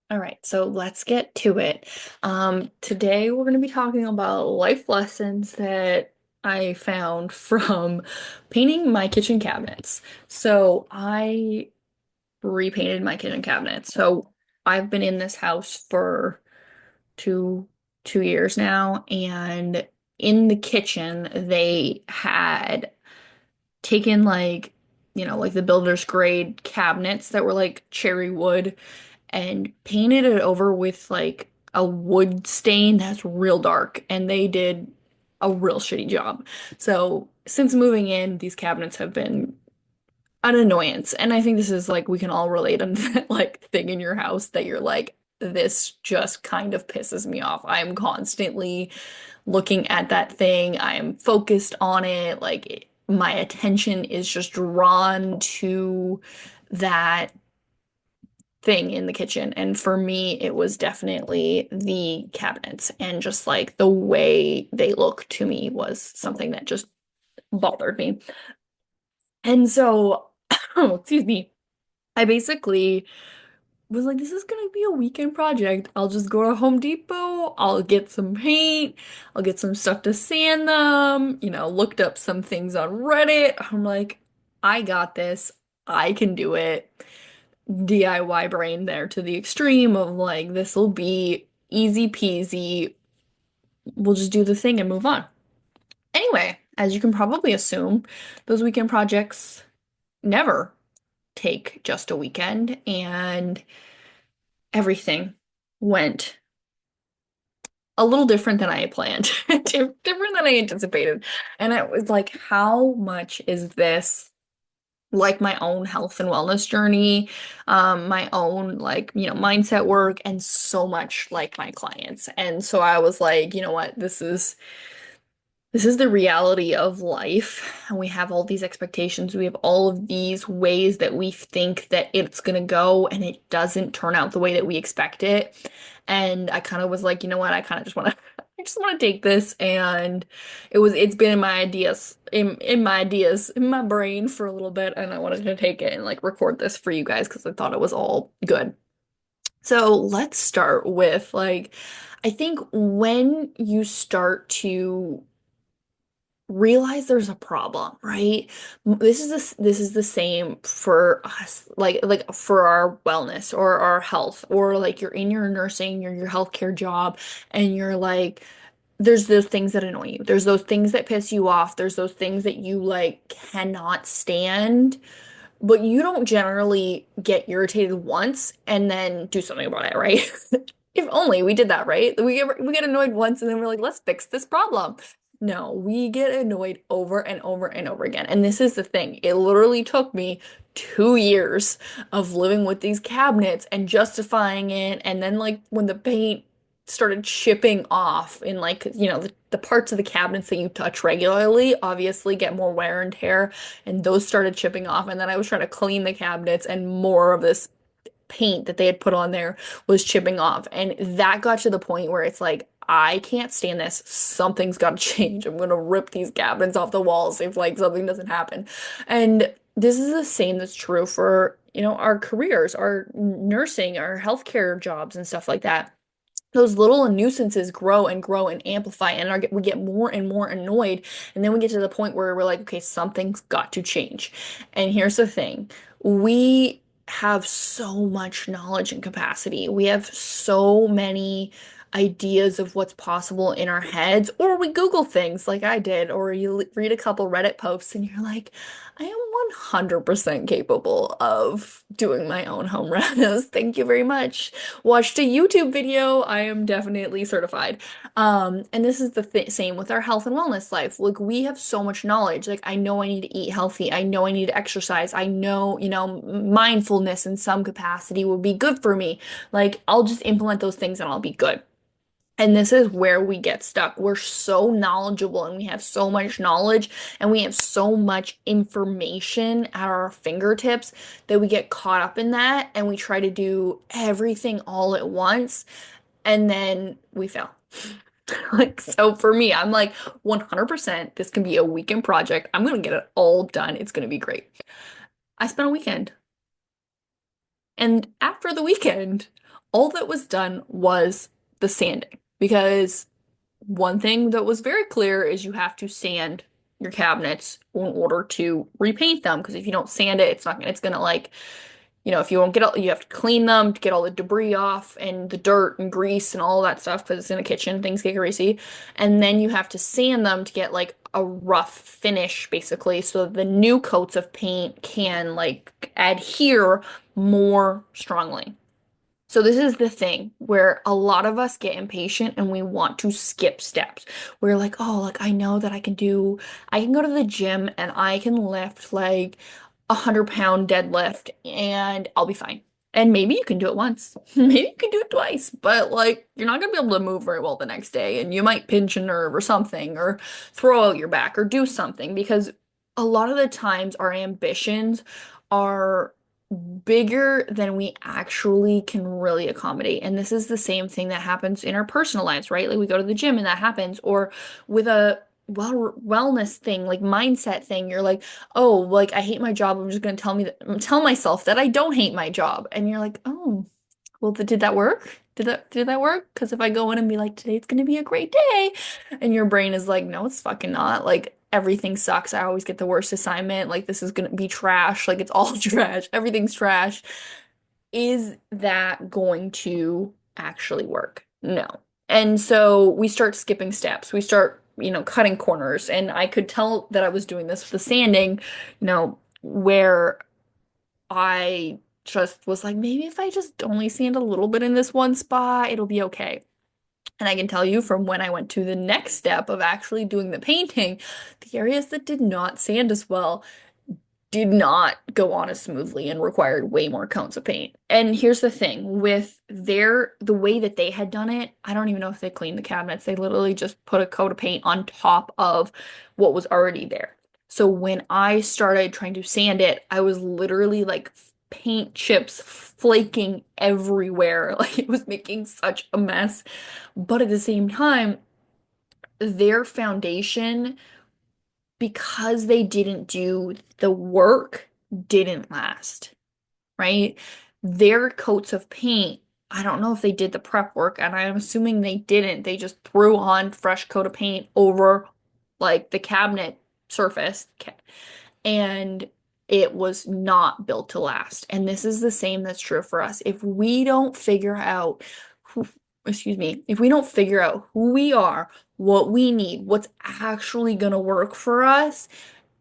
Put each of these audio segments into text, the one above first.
All right, so let's get to it. Today we're going to be talking about life lessons that I found from painting my kitchen cabinets. So I repainted my kitchen cabinets. So I've been in this house for two two years now, and in the kitchen they had taken like the builder's grade cabinets that were like cherry wood and painted it over with like a wood stain that's real dark, and they did a real shitty job. So since moving in, these cabinets have been an annoyance, and I think this is like we can all relate on that like thing in your house that you're like, this just kind of pisses me off. I'm constantly looking at that thing. I am focused on it. My attention is just drawn to that thing in the kitchen. And for me, it was definitely the cabinets, and just like the way they look to me was something that just bothered me. And so, oh, excuse me, I basically was like, this is gonna be a weekend project. I'll just go to Home Depot, I'll get some paint, I'll get some stuff to sand them, looked up some things on Reddit. I'm like, I got this. I can do it. DIY brain there to the extreme of like, this will be easy peasy. We'll just do the thing and move on. Anyway, as you can probably assume, those weekend projects never take just a weekend, and everything went a little different than I had planned, different than I anticipated. And it was like, how much is this like my own health and wellness journey, my own mindset work, and so much like my clients. And so I was like, you know what, this is the reality of life. And we have all these expectations. We have all of these ways that we think that it's gonna go, and it doesn't turn out the way that we expect it. And I kind of was like, you know what? I kind of just want to, I just want to take this, and it's been in my ideas, in my brain for a little bit, and I wanted to take it and like record this for you guys because I thought it was all good. So let's start with I think when you start to realize there's a problem, right? This is the same for us, like for our wellness or our health, or like you're in your nursing, your healthcare job, and you're like, there's those things that annoy you. There's those things that piss you off. There's those things that you like cannot stand, but you don't generally get irritated once and then do something about it, right? If only we did that, right? We get annoyed once and then we're like, let's fix this problem. No, we get annoyed over and over and over again. And this is the thing. It literally took me 2 years of living with these cabinets and justifying it. And then like when the paint started chipping off in the parts of the cabinets that you touch regularly obviously get more wear and tear, and those started chipping off. And then I was trying to clean the cabinets, and more of this paint that they had put on there was chipping off. And that got to the point where it's like, I can't stand this. Something's got to change. I'm gonna rip these cabinets off the walls if like something doesn't happen. And this is the same that's true for, our careers, our nursing, our healthcare jobs and stuff like that. Those little nuisances grow and grow and amplify, and we get more and more annoyed. And then we get to the point where we're like, okay, something's got to change. And here's the thing. We have so much knowledge and capacity. We have so many ideas of what's possible in our heads, or we Google things like I did, or you read a couple Reddit posts and you're like, I am 100% capable of doing my own home renos. Thank you very much. Watched a YouTube video. I am definitely certified. And this is the th same with our health and wellness life. Like we have so much knowledge. Like I know I need to eat healthy. I know I need to exercise. I know, mindfulness in some capacity would be good for me. Like I'll just implement those things and I'll be good. And this is where we get stuck. We're so knowledgeable, and we have so much knowledge, and we have so much information at our fingertips that we get caught up in that, and we try to do everything all at once, and then we fail. Like, so for me, I'm like 100%, this can be a weekend project. I'm gonna get it all done. It's gonna be great. I spent a weekend. And after the weekend, all that was done was the sanding. Because one thing that was very clear is you have to sand your cabinets in order to repaint them. Because if you don't sand it, it's gonna like, if you won't get all, you have to clean them to get all the debris off and the dirt and grease and all that stuff because it's in a kitchen, things get greasy. And then you have to sand them to get like a rough finish, basically, so the new coats of paint can like adhere more strongly. So this is the thing where a lot of us get impatient and we want to skip steps. We're like, oh, like I know that I can go to the gym and I can lift like 100-pound deadlift and I'll be fine. And maybe you can do it once. Maybe you can do it twice, but like you're not gonna be able to move very well the next day and you might pinch a nerve or something or throw out your back or do something because a lot of the times our ambitions are bigger than we actually can really accommodate. And this is the same thing that happens in our personal lives, right? Like we go to the gym and that happens, or with a wellness thing, like mindset thing, you're like, oh, like I hate my job. I'm just gonna tell myself that I don't hate my job. And you're like, oh, well, did that work? Did that work? Because if I go in and be like, today's gonna be a great day, and your brain is like, no, it's fucking not. Like everything sucks. I always get the worst assignment. Like this is gonna be trash. Like it's all trash. Everything's trash. Is that going to actually work? No. And so we start skipping steps. We start, cutting corners. And I could tell that I was doing this with the sanding, where I just was like, maybe if I just only sand a little bit in this one spot, it'll be okay. And I can tell you from when I went to the next step of actually doing the painting, the areas that did not sand as well did not go on as smoothly and required way more coats of paint. And here's the thing, with the way that they had done it, I don't even know if they cleaned the cabinets. They literally just put a coat of paint on top of what was already there. So when I started trying to sand it, I was literally like paint chips flaking everywhere. Like it was making such a mess. But at the same time, their foundation, because they didn't do the work, didn't last, right? Their coats of paint, I don't know if they did the prep work, and I'm assuming they didn't. They just threw on fresh coat of paint over like the cabinet surface, and it was not built to last. And this is the same that's true for us. If we don't figure out who, excuse me, if we don't figure out who we are, what we need, what's actually going to work for us,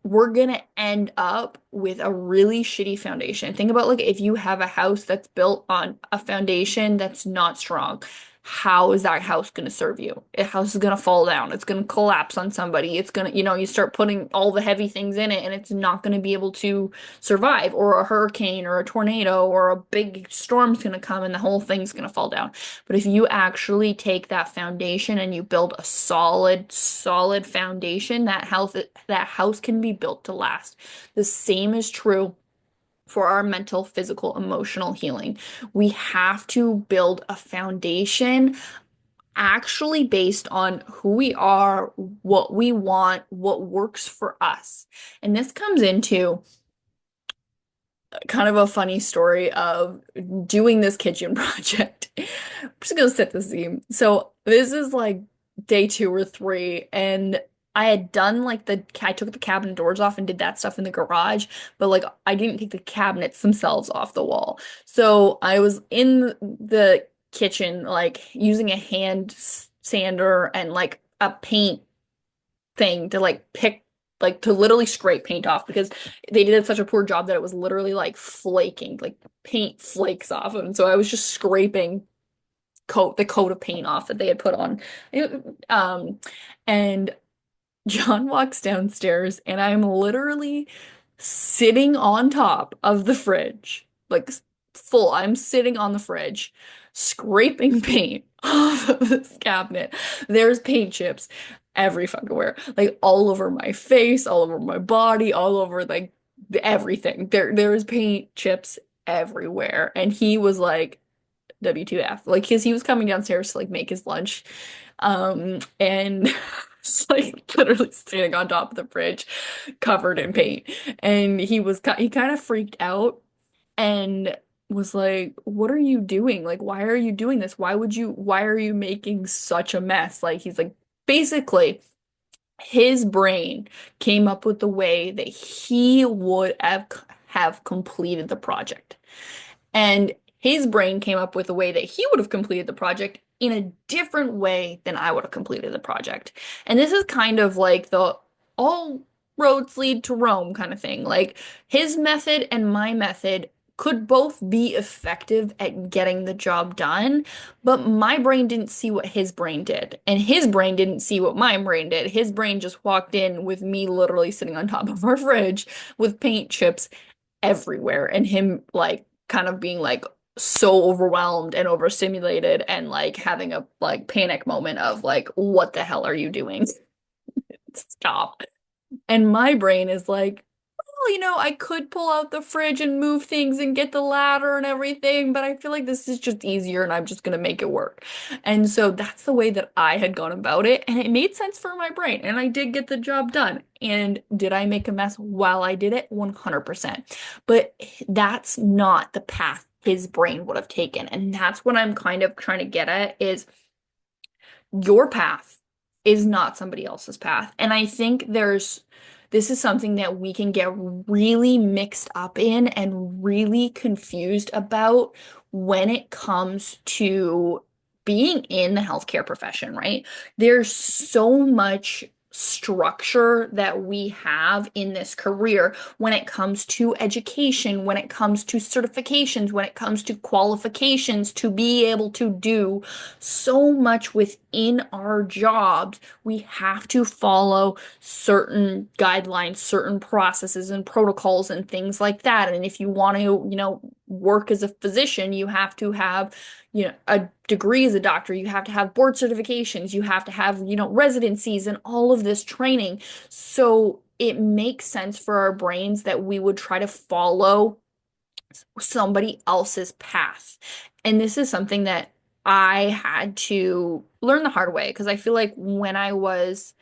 we're gonna end up with a really shitty foundation. Think about like if you have a house that's built on a foundation that's not strong. How is that house gonna serve you? A house is gonna fall down. It's gonna collapse on somebody. It's gonna, you start putting all the heavy things in it and it's not gonna be able to survive. Or a hurricane or a tornado or a big storm's gonna come and the whole thing's gonna fall down. But if you actually take that foundation and you build a solid, solid foundation, that house can be built to last. The same is true for our mental, physical, emotional healing. We have to build a foundation actually based on who we are, what we want, what works for us. And this comes into kind of a funny story of doing this kitchen project. I'm just gonna set the scene. So this is like day 2 or 3, and I had done like I took the cabinet doors off and did that stuff in the garage, but like I didn't take the cabinets themselves off the wall. So I was in the kitchen like using a hand sander and like a paint thing to like to literally scrape paint off because they did such a poor job that it was literally like flaking, like paint flakes off. And so I was just scraping the coat of paint off that they had put on. Um, and John walks downstairs and I'm literally sitting on top of the fridge, like full. I'm sitting on the fridge, scraping paint off of this cabinet. There's paint chips every fucking where, like all over my face, all over my body, all over like everything. There's paint chips everywhere. And he was like, WTF, like he was coming downstairs to like make his lunch. And it's like literally standing on top of the fridge covered in paint. And he kind of freaked out. And was like, "What are you doing? Like, why are you doing this? Why are you making such a mess?" Like, he's like, basically, his brain came up with the way that he would have completed the project. And his brain came up with a way that he would have completed the project in a different way than I would have completed the project. And this is kind of like the all roads lead to Rome kind of thing. Like his method and my method could both be effective at getting the job done, but my brain didn't see what his brain did, and his brain didn't see what my brain did. His brain just walked in with me literally sitting on top of our fridge with paint chips everywhere and him like kind of being like so overwhelmed and overstimulated and like having a like panic moment of like what the hell are you doing? Stop. And my brain is like, well, I could pull out the fridge and move things and get the ladder and everything, but I feel like this is just easier and I'm just gonna make it work. And so that's the way that I had gone about it, and it made sense for my brain, and I did get the job done. And did I make a mess while I did it? 100%. But that's not the path his brain would have taken. And that's what I'm kind of trying to get at is your path is not somebody else's path. And I think this is something that we can get really mixed up in and really confused about when it comes to being in the healthcare profession, right? There's so much structure that we have in this career when it comes to education, when it comes to certifications, when it comes to qualifications to be able to do so much within our jobs. We have to follow certain guidelines, certain processes and protocols and things like that. And if you want to, work as a physician, you have to have, a degree as a doctor, you have to have board certifications, you have to have, residencies and all of this training. So it makes sense for our brains that we would try to follow somebody else's path. And this is something that I had to learn the hard way because I feel like when I was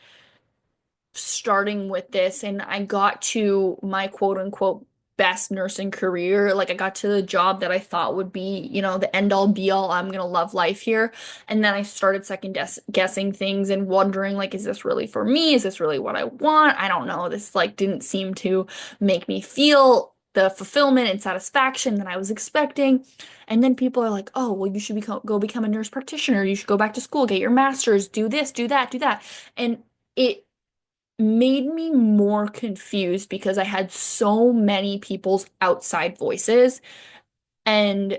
starting with this and I got to my quote unquote best nursing career, like I got to the job that I thought would be, the end all be all, I'm gonna love life here. And then I started guessing things and wondering, like, is this really for me? Is this really what I want? I don't know. This like didn't seem to make me feel the fulfillment and satisfaction that I was expecting. And then people are like, oh, well, you should go become a nurse practitioner. You should go back to school, get your master's, do this, do that, do that. And it made me more confused because I had so many people's outside voices, and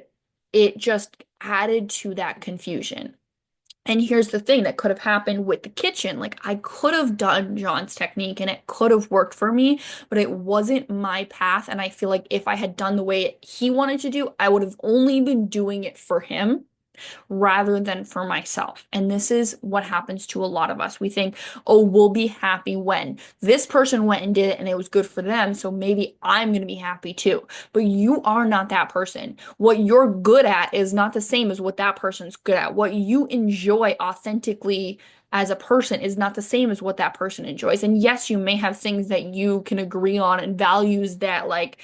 it just added to that confusion. And here's the thing that could have happened with the kitchen. Like, I could have done John's technique and it could have worked for me, but it wasn't my path. And I feel like if I had done the way he wanted to do, I would have only been doing it for him rather than for myself. And this is what happens to a lot of us. We think, oh, we'll be happy when this person went and did it and it was good for them. So maybe I'm going to be happy too. But you are not that person. What you're good at is not the same as what that person's good at. What you enjoy authentically as a person is not the same as what that person enjoys. And yes, you may have things that you can agree on and values that like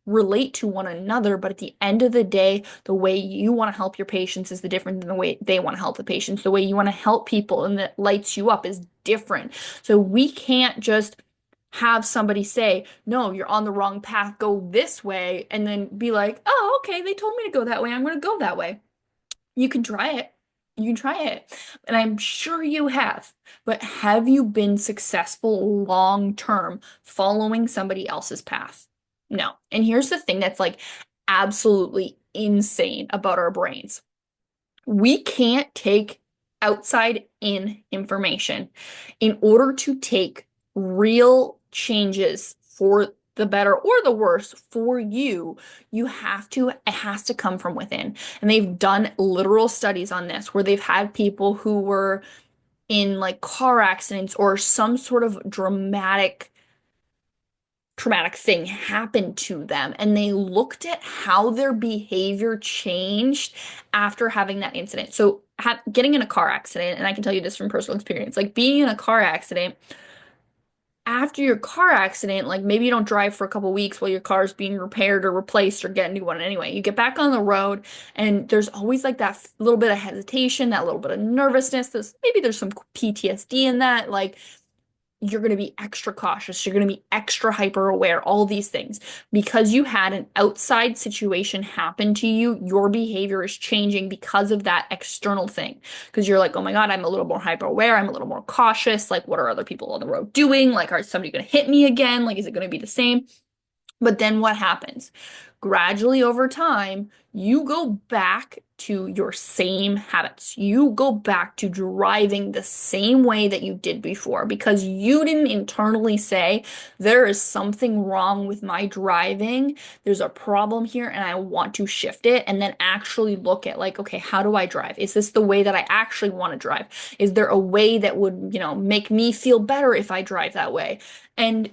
relate to one another, but at the end of the day, the way you want to help your patients is the different than the way they want to help the patients. The way you want to help people and that lights you up is different. So we can't just have somebody say, no, you're on the wrong path, go this way, and then be like, oh, okay, they told me to go that way, I'm going to go that way. You can try it. You can try it. And I'm sure you have. But have you been successful long term following somebody else's path? No. And here's the thing that's like absolutely insane about our brains. We can't take outside in information. In order to take real changes for the better or the worse for you, it has to come from within. And they've done literal studies on this where they've had people who were in like car accidents or some sort of traumatic thing happened to them, and they looked at how their behavior changed after having that incident. So getting in a car accident, and I can tell you this from personal experience, like being in a car accident after your car accident, like maybe you don't drive for a couple weeks while your car's being repaired or replaced or get a new one anyway. You get back on the road and there's always like that little bit of hesitation, that little bit of nervousness. Maybe there's some PTSD in that. Like you're going to be extra cautious. You're going to be extra hyper aware, all these things. Because you had an outside situation happen to you, your behavior is changing because of that external thing. Because you're like, oh my God, I'm a little more hyper aware. I'm a little more cautious. Like, what are other people on the road doing? Like, are somebody going to hit me again? Like, is it going to be the same? But then what happens? Gradually over time, you go back to your same habits. You go back to driving the same way that you did before because you didn't internally say, there is something wrong with my driving. There's a problem here and I want to shift it. And then actually look at, like, okay, how do I drive? Is this the way that I actually want to drive? Is there a way that would, make me feel better if I drive that way? And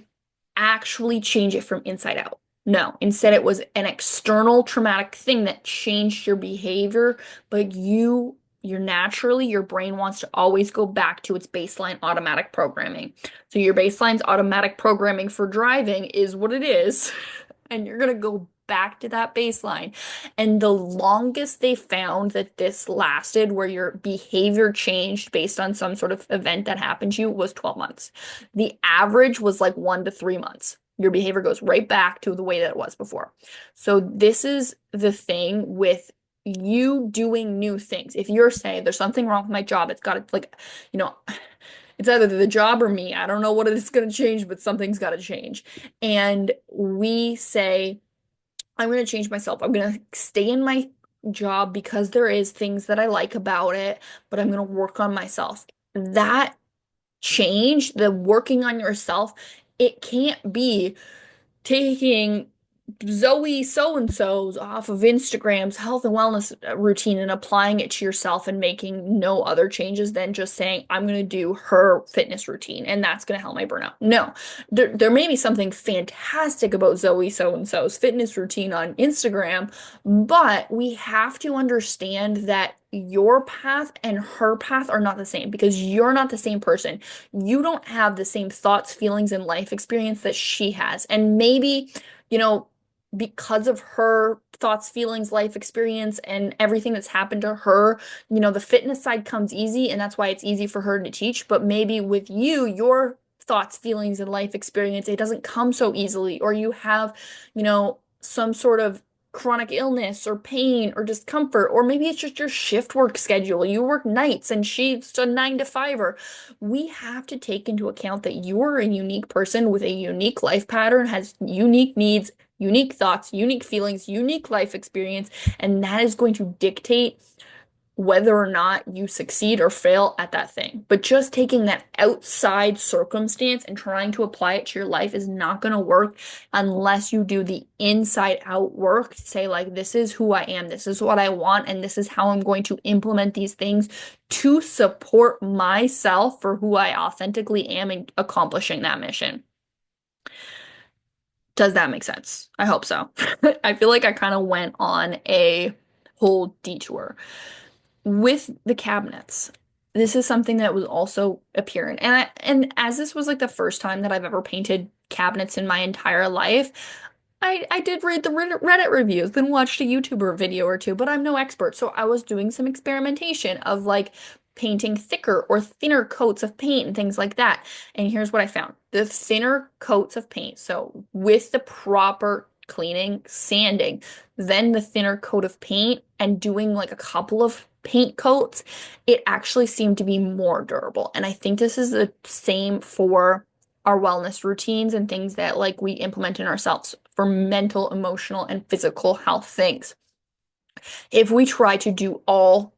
actually change it from inside out. No, instead it was an external traumatic thing that changed your behavior, but you're naturally, your brain wants to always go back to its baseline automatic programming. So your baseline's automatic programming for driving is what it is, and you're gonna go back to that baseline. And the longest they found that this lasted, where your behavior changed based on some sort of event that happened to you, was 12 months. The average was like 1 to 3 months. Your behavior goes right back to the way that it was before. So this is the thing with you doing new things. If you're saying there's something wrong with my job, it's got to, like, you know, it's either the job or me. I don't know what it's going to change, but something's got to change. And we say, I'm going to change myself. I'm going to stay in my job because there is things that I like about it, but I'm going to work on myself. That change, the working on yourself, it can't be taking Zoe so and so's off of Instagram's health and wellness routine and applying it to yourself and making no other changes than just saying, I'm going to do her fitness routine and that's going to help my burnout. No, there may be something fantastic about Zoe so and so's fitness routine on Instagram, but we have to understand that your path and her path are not the same because you're not the same person. You don't have the same thoughts, feelings, and life experience that she has. And maybe, you know, because of her thoughts, feelings, life experience, and everything that's happened to her, the fitness side comes easy, and that's why it's easy for her to teach. But maybe with you, your thoughts, feelings, and life experience, it doesn't come so easily, or you have, some sort of chronic illness or pain or discomfort, or maybe it's just your shift work schedule. You work nights and she's a 9 to 5er. We have to take into account that you're a unique person with a unique life pattern, has unique needs, unique thoughts, unique feelings, unique life experience, and that is going to dictate whether or not you succeed or fail at that thing. But just taking that outside circumstance and trying to apply it to your life is not going to work unless you do the inside out work to say, like, this is who I am, this is what I want, and this is how I'm going to implement these things to support myself for who I authentically am in accomplishing that mission. Does that make sense? I hope so. I feel like I kind of went on a whole detour. With the cabinets, this is something that was also apparent. And as this was like the first time that I've ever painted cabinets in my entire life, I did read the Reddit reviews, then watched a YouTuber video or two, but I'm no expert. So I was doing some experimentation of like painting thicker or thinner coats of paint and things like that. And here's what I found. The thinner coats of paint, so with the proper cleaning, sanding, then the thinner coat of paint and doing like a couple of paint coats, it actually seemed to be more durable. And I think this is the same for our wellness routines and things that like we implement in ourselves for mental, emotional, and physical health things. If we try to do all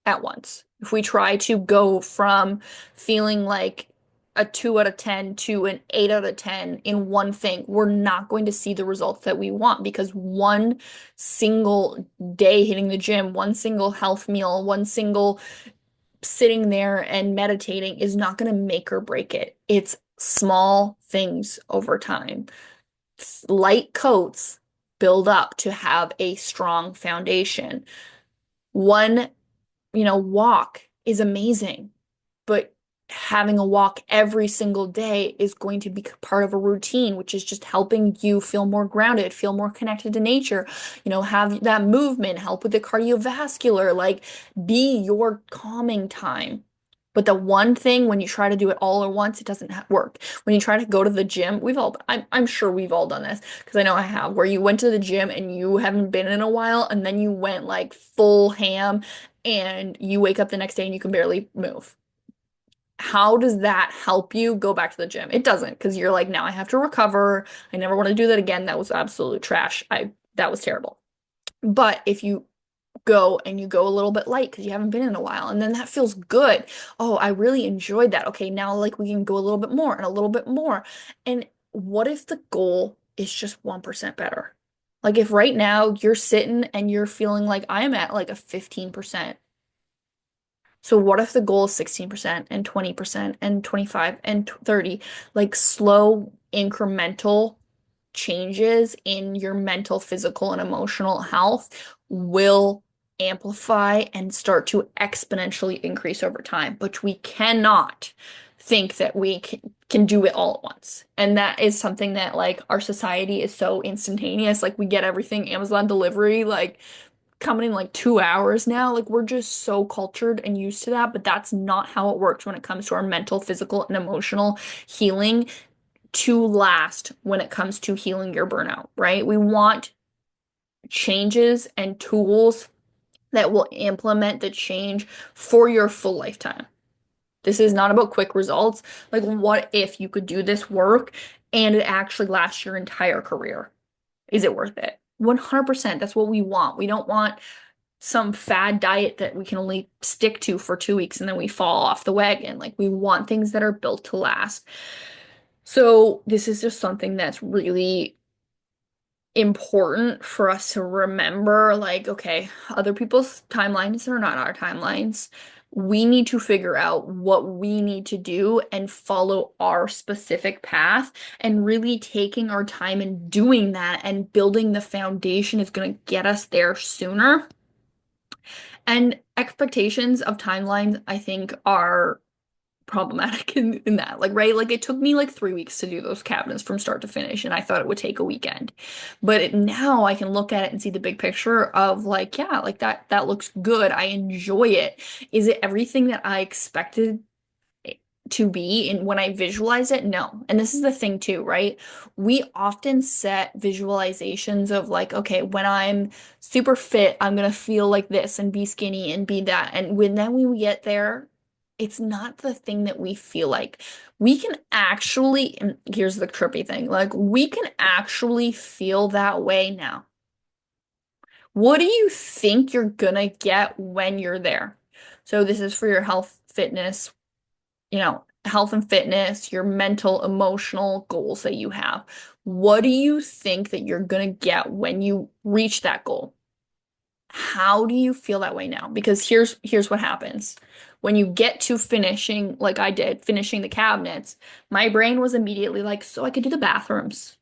at once, if we try to go from feeling like a 2 out of 10 to an 8 out of 10 in one thing, we're not going to see the results that we want because one single day hitting the gym, one single health meal, one single sitting there and meditating is not going to make or break it. It's small things over time. Light coats build up to have a strong foundation. One, walk is amazing, but having a walk every single day is going to be part of a routine, which is just helping you feel more grounded, feel more connected to nature, have that movement, help with the cardiovascular, like be your calming time. But the one thing when you try to do it all at once, it doesn't work. When you try to go to the gym, I'm sure we've all done this because I know I have, where you went to the gym and you haven't been in a while and then you went like full ham and you wake up the next day and you can barely move. How does that help you go back to the gym? It doesn't, because you're like, now I have to recover. I never want to do that again. That was absolute trash. That was terrible. But if you go and you go a little bit light because you haven't been in a while, and then that feels good. Oh, I really enjoyed that. Okay, now like we can go a little bit more and a little bit more. And what if the goal is just 1% better? Like if right now you're sitting and you're feeling like I'm at like a 15%. So what if the goal is 16% and 20% and 25 and 30? Like slow incremental changes in your mental, physical, and emotional health will amplify and start to exponentially increase over time. But we cannot think that we can do it all at once. And that is something that like our society is so instantaneous. Like we get everything Amazon delivery, like coming in like 2 hours now. Like we're just so cultured and used to that, but that's not how it works when it comes to our mental, physical, and emotional healing to last when it comes to healing your burnout, right? We want changes and tools that will implement the change for your full lifetime. This is not about quick results. Like, what if you could do this work and it actually lasts your entire career? Is it worth it? 100%. That's what we want. We don't want some fad diet that we can only stick to for 2 weeks and then we fall off the wagon. Like, we want things that are built to last. So, this is just something that's really important for us to remember. Like, okay, other people's timelines are not our timelines. We need to figure out what we need to do and follow our specific path. And really taking our time and doing that and building the foundation is going to get us there sooner. And expectations of timelines, I think, are problematic in that. Like, right? Like, it took me like 3 weeks to do those cabinets from start to finish, and I thought it would take a weekend. But now I can look at it and see the big picture of like, yeah, like that looks good. I enjoy it. Is it everything that I expected to be? And when I visualize it, no. And this is the thing too, right? We often set visualizations of like, okay, when I'm super fit, I'm gonna feel like this and be skinny and be that. And when then we get there, it's not the thing that we feel like. We can actually, and here's the trippy thing, like we can actually feel that way now. What do you think you're gonna get when you're there? So this is for your health, fitness, health and fitness, your mental, emotional goals that you have. What do you think that you're going to get when you reach that goal? How do you feel that way now? Because here's what happens. When you get to finishing, like I did, finishing the cabinets, my brain was immediately like, so I could do the bathrooms.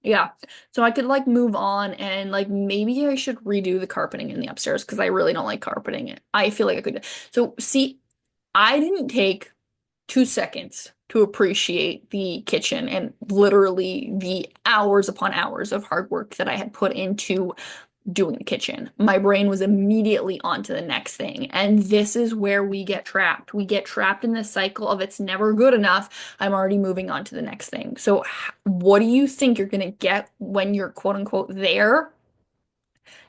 Yeah. So I could like move on and like maybe I should redo the carpeting in the upstairs because I really don't like carpeting it. I feel like I could. So see, I didn't take 2 seconds to appreciate the kitchen and literally the hours upon hours of hard work that I had put into doing the kitchen. My brain was immediately on to the next thing. And this is where we get trapped. We get trapped in this cycle of it's never good enough. I'm already moving on to the next thing. So, what do you think you're going to get when you're quote unquote there?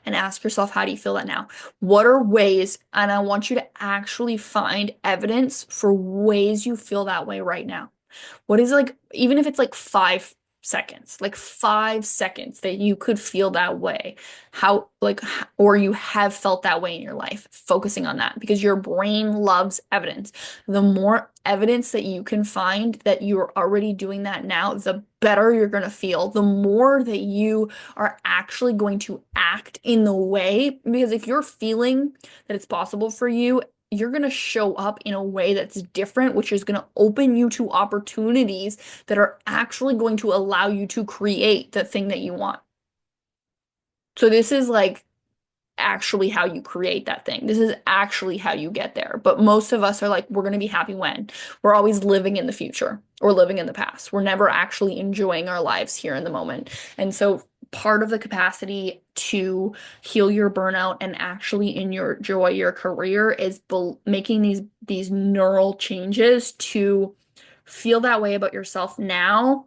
And ask yourself, how do you feel that now? What are ways, and I want you to actually find evidence for ways you feel that way right now. What is like, even if it's like 5 seconds, like 5 seconds that you could feel that way, how, like, or you have felt that way in your life, focusing on that because your brain loves evidence. The more evidence that you can find that you're already doing that now, the better you're going to feel, the more that you are actually going to act in the way. Because if you're feeling that it's possible for you, you're going to show up in a way that's different, which is going to open you to opportunities that are actually going to allow you to create the thing that you want. So this is like actually how you create that thing. This is actually how you get there. But most of us are like, we're going to be happy when. We're always living in the future or living in the past. We're never actually enjoying our lives here in the moment. And so part of the capacity to heal your burnout and actually enjoy your career is making these neural changes to feel that way about yourself now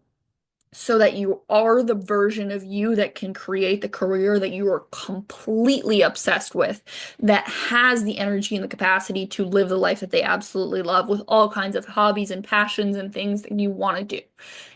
so that you are the version of you that can create the career that you are completely obsessed with, that has the energy and the capacity to live the life that they absolutely love with all kinds of hobbies and passions and things that you want to do.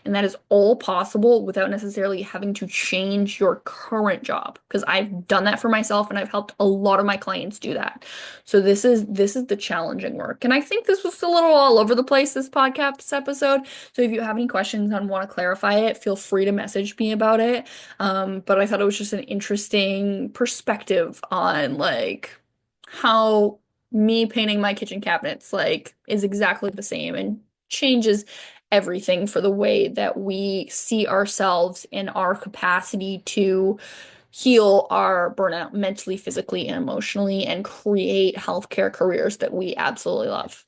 And that is all possible without necessarily having to change your current job. Because I've done that for myself and I've helped a lot of my clients do that. So this is the challenging work. And I think this was a little all over the place, this podcast episode. So if you have any questions and want to clarify it, feel free to message me about it. But I thought it was just an interesting perspective on like how me painting my kitchen cabinets like is exactly the same and changes everything for the way that we see ourselves and our capacity to heal our burnout mentally, physically, and emotionally and create healthcare careers that we absolutely love.